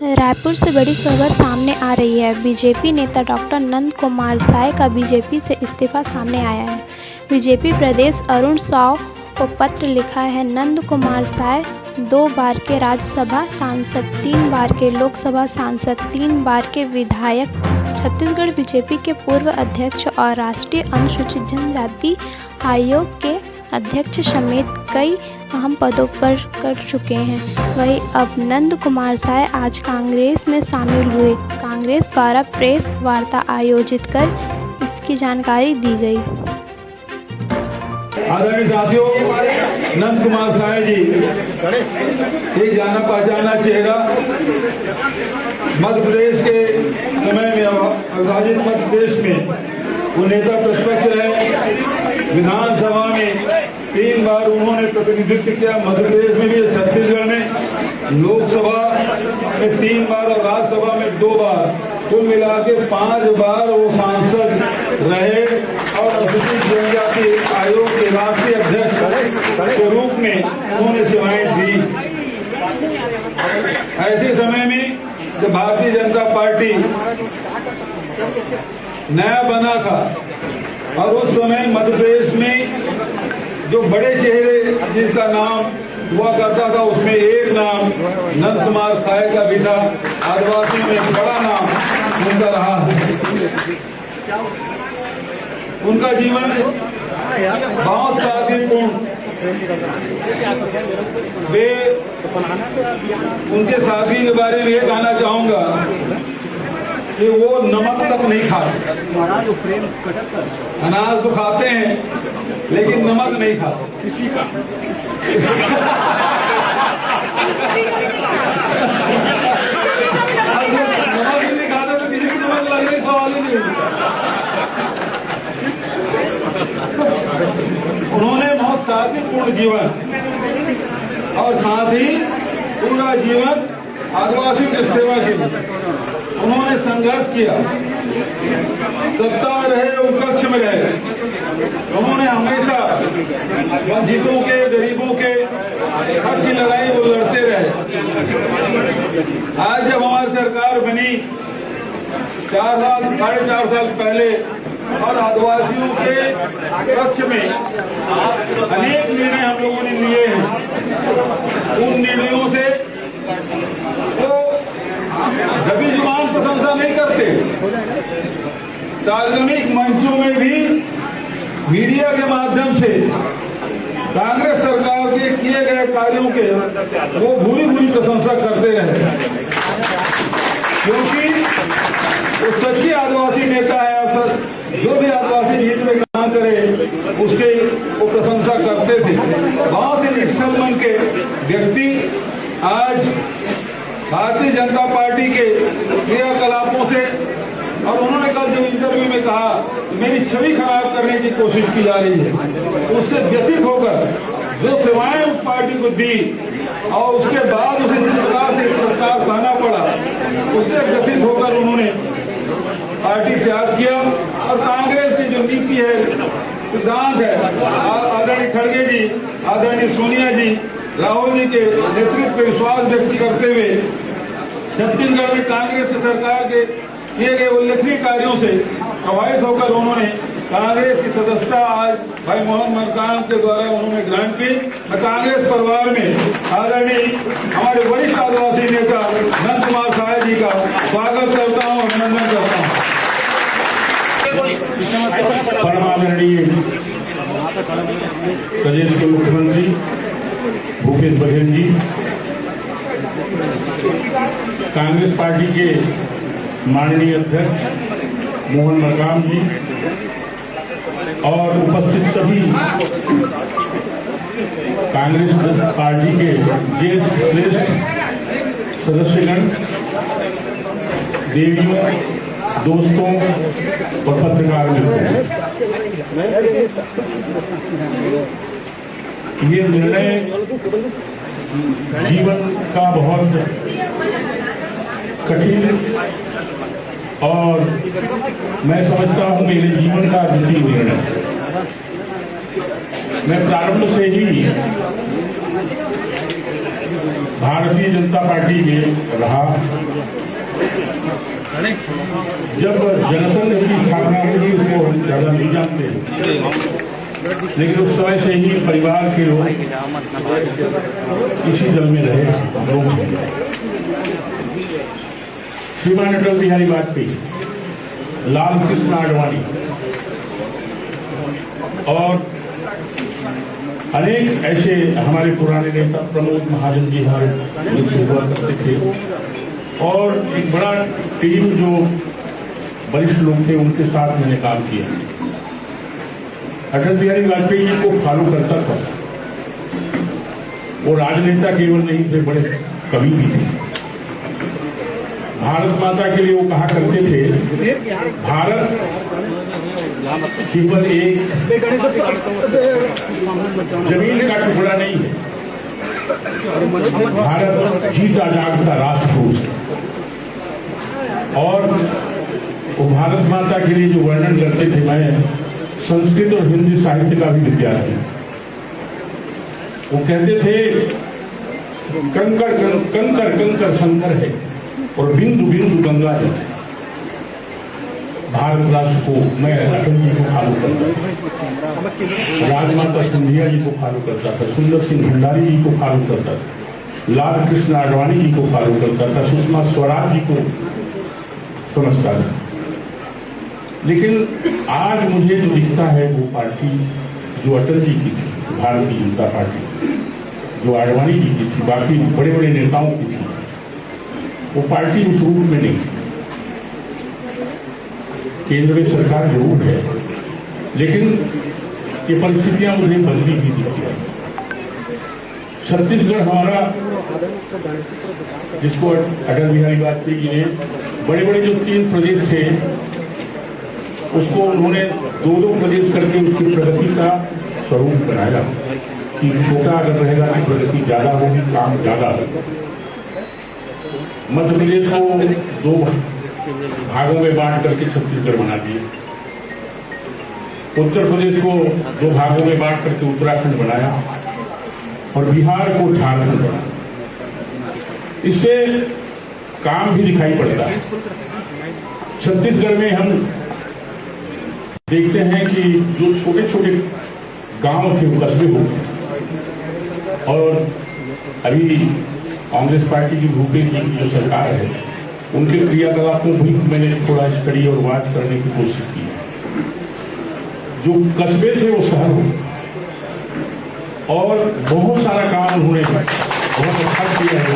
रायपुर से बड़ी खबर सामने आ रही है। बीजेपी नेता डॉक्टर नंद कुमार साय का बीजेपी से इस्तीफा सामने आया है। बीजेपी प्रदेश अरुण साव को पत्र लिखा है। नंद कुमार साय 2 बार के राज्यसभा सांसद, 3 बार के लोकसभा सांसद, 3 बार के विधायक, छत्तीसगढ़ बीजेपी के पूर्व अध्यक्ष और राष्ट्रीय अनुसूचित जनजाति आयोग के अध्यक्ष समेत कई अहम पदों पर कर चुके हैं। वहीं अब नंद कुमार साय आज कांग्रेस में शामिल हुए। कांग्रेस द्वारा प्रेस वार्ता आयोजित कर इसकी जानकारी दी गई। आदरणीय साथियों, नंद कुमार साय जी एक जाना पहचाना चेहरा, मध्य प्रदेश के समय में अविभाजित मध्य प्रदेश में वो नेता प्रतिपक्ष रहे। विधानसभा में 3 बार उन्होंने प्रतिनिधित्व किया, मध्य प्रदेश में भी, छत्तीसगढ़ में लोकसभा में 3 बार और राज्यसभा में 2 बार, कुल मिला के 5 बार वो सांसद रहे और अनुसूचित जनजाति आयोग के राष्ट्रीय अध्यक्ष के रूप में उन्होंने सेवाएं दी। ऐसे समय में जब भारतीय जनता पार्टी नया बना था और उस समय मध्य प्रदेश में जो बड़े चेहरे जिसका नाम हुआ करता था उसमें एक नाम नंद कुमार साय का भी था। आदिवासियों में बड़ा नाम उनका रहा है। उनका जीवन बहुत सादगीपूर्ण, वे उनके सादगी के बारे में ये कहना चाहूंगा कि वो नमक तक नहीं खाते। अनाज तो खाते हैं लेकिन नमक नहीं खाते किसी का। नमक ही नहीं खाते तो किसी की नमक लगने का सवाल ही नहीं। उन्होंने बहुत सादगीपूर्ण जीवन और साथ ही पूरा जीवन आदिवासियों की सेवा की उन्होंने संघर्ष किया। सत्ता में रहे, विपक्ष में रहे, उन्होंने हमेशा वंचितों के, गरीबों के हक की लड़ाई वो लड़ते रहे। आज जब हमारी सरकार बनी 4 साल, 4.5 साल पहले और आदिवासियों के पक्ष में अनेक निर्णय हम लोगों ने लिए हैं। उन निर्णयों से वो दबी जुबान प्रशंसा नहीं करते, सार्वजनिक मंचों में भी मीडिया के माध्यम से कांग्रेस सरकार के किए गए कार्यों के वो भूरी भूरी प्रशंसा करते रहे, क्योंकि वो सच्चे आदिवासी नेता है। अक्सर जो भी आदिवासी हित में काम करे उसके वो प्रशंसा करते थे। बहुत ही निश्चल मन के व्यक्ति आज भारतीय जनता पार्टी के क्रियाकलापों से, और उन्होंने कल जो इंटरव्यू में कहा मेरी छवि खराब करने की कोशिश की जा रही है, उससे व्यथित होकर जो सेवाएं उस पार्टी को दी और उसके बाद उसे जिस प्रकार से पुरस्कार पाना पड़ा, उससे व्यथित होकर उन्होंने पार्टी त्याग किया। और कांग्रेस की जो नीति है, सिद्धांत है, आदरणीय खड़गे जी, आदरणीय सोनिया जी, राहुल जी के नेतृत्व पर विश्वास व्यक्त करते हुए छत्तीसगढ़ में कांग्रेस की सरकार के किए गए उल्लेखनीय कार्यों से प्रभावित होकर उन्होंने कांग्रेस की सदस्यता आज भाई मोहन मरकाम के द्वारा उन्होंने ग्रहण की। मैं कांग्रेस परिवार में आदरणीय हमारे वरिष्ठ आदिवासी नेता नंद कुमार साय जी का स्वागत करता हूँ, अभिनंदन करता हूँ। परम आदरणीय प्रदेश के मुख्यमंत्री भूपेश बघेल जी, कांग्रेस पार्टी के माननीय अध्यक्ष मोहन मरकाम जी और उपस्थित सभी कांग्रेस पार्टी के ज्येष्ठ श्रेष्ठ सदस्यगण, देवियों, दोस्तों और पत्रकार मित्रों, ये निर्णय जीवन का बहुत कठिन और मैं समझता हूं मेरे जीवन का अद्वितीय निर्णय। मैं प्रारंभ से ही भारतीय जनता पार्टी में रहा। जब जनसंघ की स्थापना हुई उसको हम ज्यादा नहीं जानते हैं, लेकिन उस समय से ही परिवार के लोग इसी दल में रहे लोग। श्रीमान अटल बिहारी वाजपेयी, लाल कृष्ण आडवाणी और अनेक ऐसे हमारे पुराने नेता, प्रमोद महाजन जी हमारे हुआ करते थे, और एक बड़ा टीम जो वरिष्ठ लोग थे उनके साथ मैंने काम किया। अटल बिहारी वाजपेयी जी को फॉलो करता था। वो राजनेता केवल नहीं थे, बड़े कवि भी थे। भारत माता के लिए वो कहा करते थे, भारत केवल एक जमीन का टुकड़ा नहीं है, भारत जीता जागता राष्ट्र है। और वो भारत माता के लिए जो वर्णन करते थे, मैं संस्कृत और हिंदी साहित्य का भी विद्यार्थी। वो कहते थे, कंकर कंकर कंकर शंकर है और बिंदु बिंदु गंगा जल है। भारत राष्ट्र को मैं अटल जी को फॉलो करता था, राजमाता सिंधिया जी को फॉलो करता था, सुंदर सिंह भंडारी जी को फॉलो करता था, लाल कृष्ण आडवाणी जी को फॉलो करता था, सुषमा स्वराज जी को समझता था। लेकिन आज मुझे जो दिखता है वो पार्टी जो अटल जी की थी, भारतीय जनता पार्टी, जो आडवाणी जी की थी, बाकी बड़े बड़े नेताओं की थी, वो पार्टी उस रूप में नहीं थी। केंद्र में सरकार जरूर है, लेकिन ये परिस्थितियां मुझे बदली भी दिखती है। छत्तीसगढ़ हमारा, जिसको अटल बिहारी वाजपेयी जी ने बड़े बड़े जो 3 प्रदेश थे, उसको उन्होंने 2-2 प्रदेश करके उसकी प्रगति का स्वरूप बनाया कि छोटा अगर रहेगा तो प्रगति ज्यादा होगी, काम ज्यादा होगा। मध्य प्रदेश को 2 भागों में बांट करके छत्तीसगढ़ बना दिए, उत्तर प्रदेश को 2 भागों में बांट करके उत्तराखंड बनाया, और बिहार को झारखंड बनाया। इससे काम भी दिखाई पड़ता है। छत्तीसगढ़ में हम देखते हैं कि जो छोटे छोटे गांव थे वो कस्बे हो गए, और अभी कांग्रेस पार्टी की भूपेश जी की जो सरकार है, उनके क्रियाकलापों भी मैंने थोड़ा स्टडी और वाच करने की कोशिश की है। जो कस्बे थे वो शहर हो, और बहुत सारा काम उन्होंने बहुत अच्छा किया है।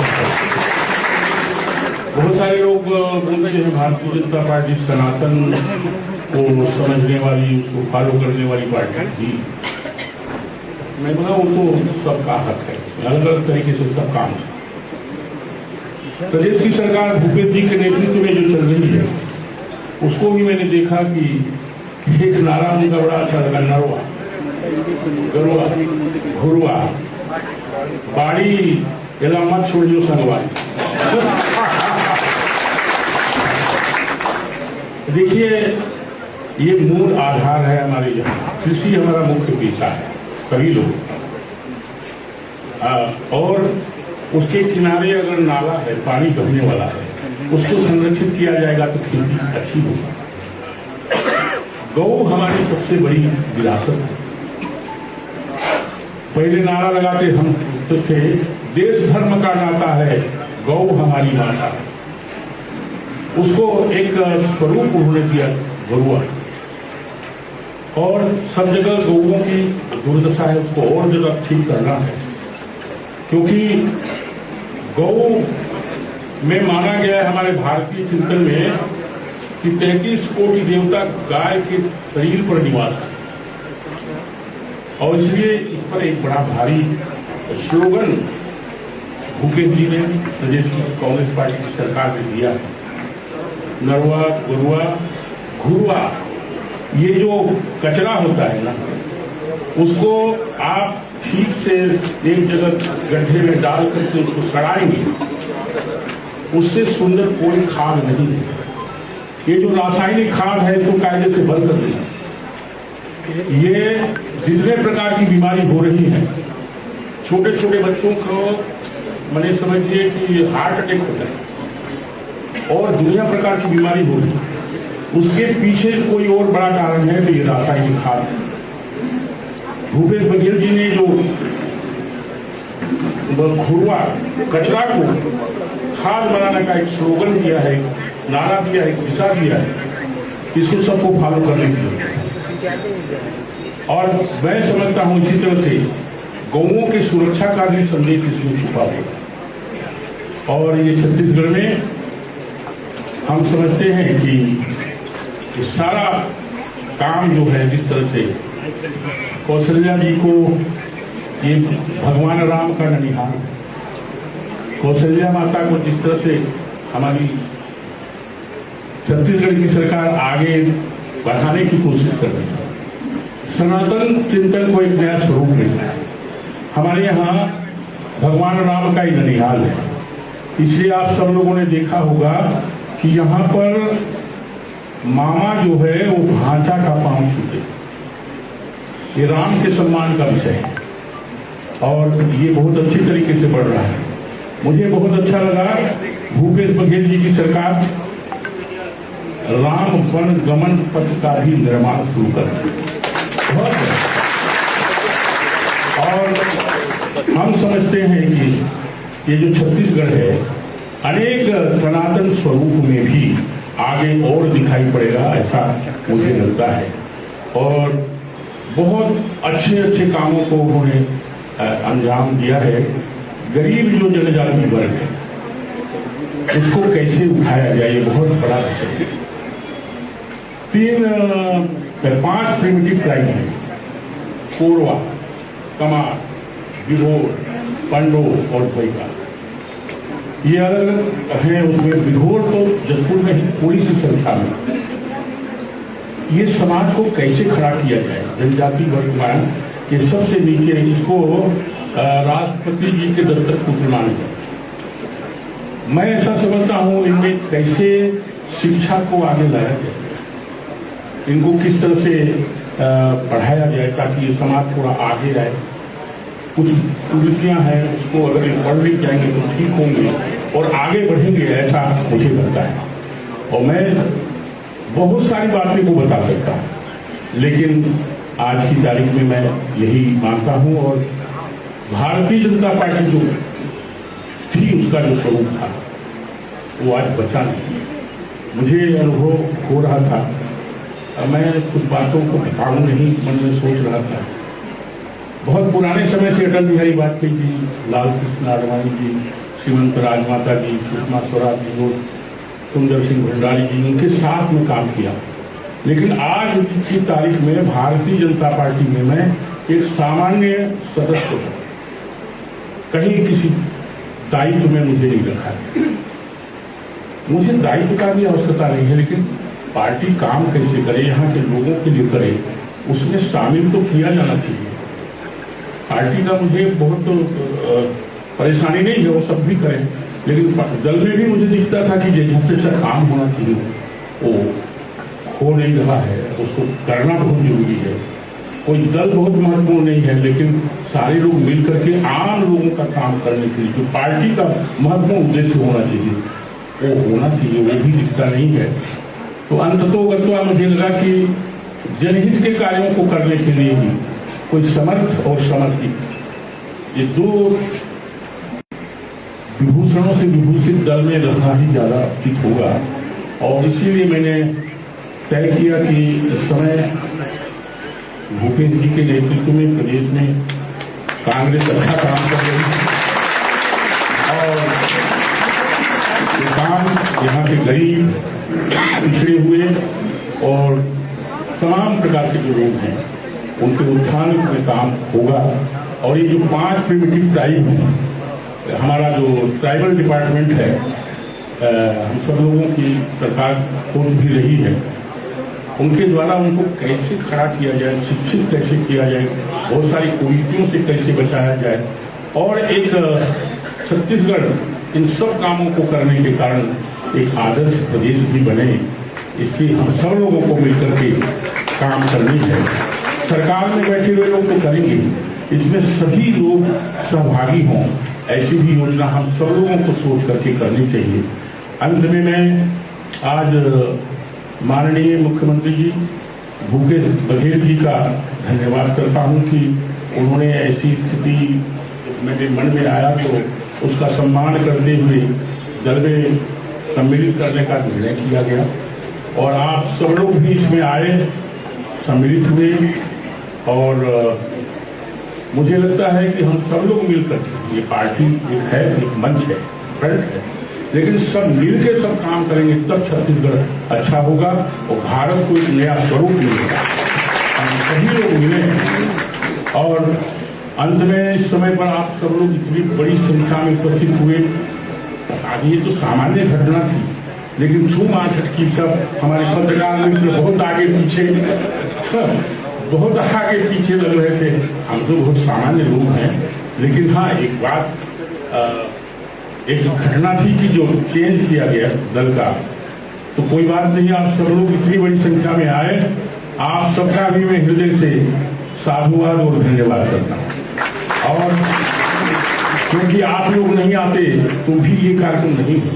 बहुत सारे लोग बोलते हैं भारतीय जनता पार्टी सनातन को समझने वाली, उसको फॉलो करने वाली पार्टी थी। मैं बोला वो तो सबका हक है, अलग अलग तरीके से सब काम है। प्रदेश की सरकार भूपेश जी के नेतृत्व में जो चल रही है, उसको भी मैंने देखा कि एक नारा उनका बड़ा अच्छा लगा, नरवा गरुआ घुरुआ बाड़ी एला मत छोड़ियो संगवारी। देखिए, ये मूल आधार है हमारे यहाँ। कृषि हमारा मुख्य पेशा है, सभी लोग, और उसके किनारे अगर नाला है, पानी बहने वाला है, उसको संरक्षित किया जाएगा तो खेती अच्छी होगी। गौ हमारी सबसे बड़ी विरासत है। पहले नारा लगाते हम तो थे, देश धर्म का नाता है, गौ हमारी माता है। उसको एक स्वरूप उन्होंने दिया गरुआ, और सब जगह गौओं की दुर्दशा है, उसको और जगह ठीक करना है, क्योंकि गौ में माना गया है हमारे भारतीय चिंतन में कि 33 कोटि देवता गाय के शरीर पर निवास है, और इसलिए इस पर एक बड़ा भारी स्लोगन भूपेश जी ने प्रदेश की कांग्रेस पार्टी की सरकार ने दिया है, नरवा गुरुआ घुरुआ। ये जो कचरा होता है ना, उसको आप ठीक से एक जगह गड्ढे में डाल करके उसको सड़ाएंगे, उससे सुंदर कोई खाद नहीं है। ये जो रासायनिक खाद है इसको कायदे से बंद कर देना। ये जितने प्रकार की बीमारी हो रही है, छोटे छोटे बच्चों को मैंने समझिए कि हार्ट अटैक हो जाए और दुनिया प्रकार की बीमारी हो गई, उसके पीछे कोई और बड़ा कारण है कि ये रासायनिक खाद। भूपेश बघेल जी ने जो घुरवा कचरा को खाद बनाने का एक स्लोगन दिया है, नारा दिया है, दिशा दिया है, इसको सबको फॉलो करने के लिए। और मैं समझता हूं इसी तरह से गौओं की सुरक्षा का भी संदेश इसमें छुपा है। और ये छत्तीसगढ़ में हम समझते हैं कि सारा काम जो है, जिस तरह से कौशल्या जी को ये भगवान राम का ननिहाल, कौशल्या माता को जिस तरह से हमारी छत्तीसगढ़ की सरकार आगे बढ़ाने की कोशिश कर रही है, सनातन चिंतन को एक नया स्वरूप मिलता है। हमारे यहाँ भगवान राम का ही ननिहाल है, इसलिए आप सब लोगों ने देखा होगा कि यहाँ पर मामा जो है वो भांचा का पांव छूते, ये राम के सम्मान का विषय है और ये बहुत अच्छी तरीके से बढ़ रहा है। मुझे बहुत अच्छा लगा भूपेश बघेल जी की सरकार राम वन गमन पथ का भी निर्माण शुरू कर रही है। और हम समझते हैं कि ये जो छत्तीसगढ़ है अनेक सनातन स्वरूप में भी आगे और दिखाई पड़ेगा, ऐसा मुझे लगता है। और बहुत अच्छे अच्छे कामों को उन्होंने अंजाम दिया है। गरीब जो जनजाति वर्ग है उसको कैसे उठाया जाए, ये बहुत बड़ा विषय है। 5 प्रिमिटिव ट्राइब है, कोरवा, कमार, बिघोर, पंडो और भोईका। ये अलग अलग हैं। उसमें बिघोर तो जसपुर में ही थोड़ी सी संख्या में। ये समाज को कैसे खड़ा किया जाए, जनजाति वर्ग मान के सबसे नीचे, इसको राष्ट्रपति जी के दफ्तर पुत्र माना जाए। मैं ऐसा समझता हूं इनमें कैसे शिक्षा को आगे लाया जाए, इनको किस तरह से पढ़ाया जाए ताकि ये समाज थोड़ा आगे आए। कुछ कुरीतियां हैं उसको अगर ये पढ़ लिख जाएंगे तो ठीक होंगे और आगे बढ़ेंगे, ऐसा मुझे लगता है। और मैं बहुत सारी बातें को बता सकता हूं, लेकिन आज की तारीख में मैं यही मानता हूं। और भारतीय जनता पार्टी जो थी उसका जो स्वरूप था वो आज बचा नहीं। मुझे अनुभव हो रहा था, मैं कुछ बातों को बताऊं नहीं, मन में सोच रहा था। बहुत पुराने समय से अटल बिहारी वाजपेयी जी, लाल कृष्ण आडवाणी जी, श्रीमंत राजमाता जी, सुषमा स्वराज जी और सुंदर सिंह भंडारी जी, उनके साथ में काम किया। लेकिन आज की तारीख में भारतीय जनता पार्टी में मैं एक सामान्य सदस्य हूं, कहीं किसी दायित्व में मुझे नहीं रखा है। मुझे दायित्व का भी आवश्यकता नहीं है, लेकिन पार्टी काम कैसे करे, यहाँ के लोगों के लिए करे, उसमें शामिल तो किया जाना चाहिए। पार्टी का मुझे बहुत परेशानी नहीं है, वो सब भी करें, लेकिन दल में भी मुझे दिखता था कि जैसा काम होना चाहिए वो हो नहीं रहा है, उसको करना बहुत जरूरी है। कोई दल बहुत महत्वपूर्ण नहीं है, लेकिन सारे लोग मिलकर के आम लोगों का काम करने के लिए जो पार्टी का महत्वपूर्ण उद्देश्य होना चाहिए वो होना चाहिए, वो भी दिखता नहीं है। तो अंततोगत्वा मुझे लगा कि जनहित के कार्यों को करने के लिए ही कोई समर्थ और समर्पित, ये दो विभूषणों से विभूषित दल में रहना ही ज्यादा उचित होगा। और इसीलिए मैंने तय किया कि इस समय भूपेश जी के नेतृत्व में प्रदेश में कांग्रेस अच्छा काम कर रही है और ये काम यहाँ के गरीब, पिछड़े हुए और तमाम प्रकार के जो लोग हैं उनके उत्थान में काम होगा। और ये जो 5 प्रिमिटिव ट्राइब हैं, हमारा जो ट्राइबल डिपार्टमेंट है, हम सब लोगों की सरकार खोज भी रही है, उनके द्वारा उनको कैसे खड़ा किया जाए, शिक्षित कैसे किया जाए, बहुत सारी कुरीतियों से कैसे बचाया जाए और एक छत्तीसगढ़ इन सब कामों को करने के कारण एक आदर्श प्रदेश भी बने, इसकी हम सब लोगों को मिलकर के काम करनी है। सरकार में बैठे हुए लोग तो करेंगे, इसमें सभी लोग सहभागी हों, ऐसी भी योजना हम सब लोगों को सोच करके करनी चाहिए। अंत में मैं आज माननीय मुख्यमंत्री जी भूपेश बघेल जी का धन्यवाद करता हूं कि उन्होंने ऐसी स्थिति मेरे मन में आया तो उसका सम्मान करते हुए दल में सम्मिलित करने का निर्णय किया गया और आप सब लोग भी इसमें आए, सम्मिलित हुए और मुझे लगता है कि हम सब लोग मिलकर, ये पार्टी एक है, एक मंच है, फ्रंट है, लेकिन सब मिलकर सब काम करेंगे तब छत्तीसगढ़ अच्छा होगा और भारत को एक नया स्वरूप मिलेगा। हम सभी लोग मिले और अंत में इस समय पर आप सब लोग इतनी बड़ी संख्या में उपस्थित हुए। आज ये तो सामान्य घटना थी, लेकिन छूम आठट की सब हमारे पत्रकार मित्र बहुत आगे पीछे लग रहे थे। हम तो बहुत सामान्य लोग हैं, लेकिन हाँ एक बात, एक घटना थी कि जो चेंज किया गया दल का, तो कोई बात नहीं, आप सब लोग इतनी बड़ी संख्या में आए, आप सबका भी मैं हृदय से साधुवाद और धन्यवाद करता हूँ। और क्योंकि आप लोग नहीं आते तो भी ये कार्यक्रम नहीं हुआ,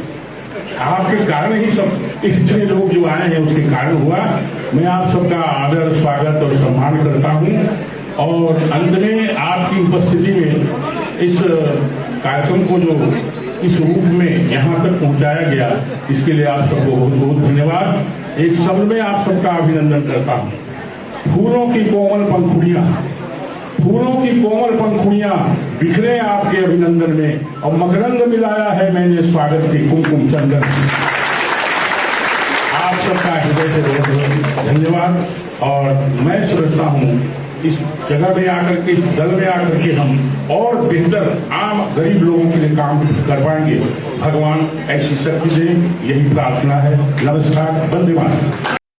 आपके कारण ही सब इतने लोग जो आए हैं उसके कारण हुआ। मैं आप सबका आदर, स्वागत और सम्मान करता हूं और अंत में आपकी उपस्थिति में इस कार्यक्रम को जो इस रूप में यहाँ तक पहुंचाया गया, इसके लिए आप सबको बहुत बहुत धन्यवाद। एक शब्द में आप सबका अभिनंदन करता हूं। फूलों की कोमल पंखुड़ियां बिखरे आपके अभिनंदन में और मकरंद मिलाया है मैंने स्वागत के कुमकुम चंदन। आप सबका हृदय से बहुत बहुत धन्यवाद और मैं समझता हूं इस जगह में आकर के, इस दल में आकर के हम और बेहतर आम गरीब लोगों के लिए काम कर पाएंगे। भगवान ऐसी शक्ति दे, यही प्रार्थना है। नमस्कार, वंदे मातरम।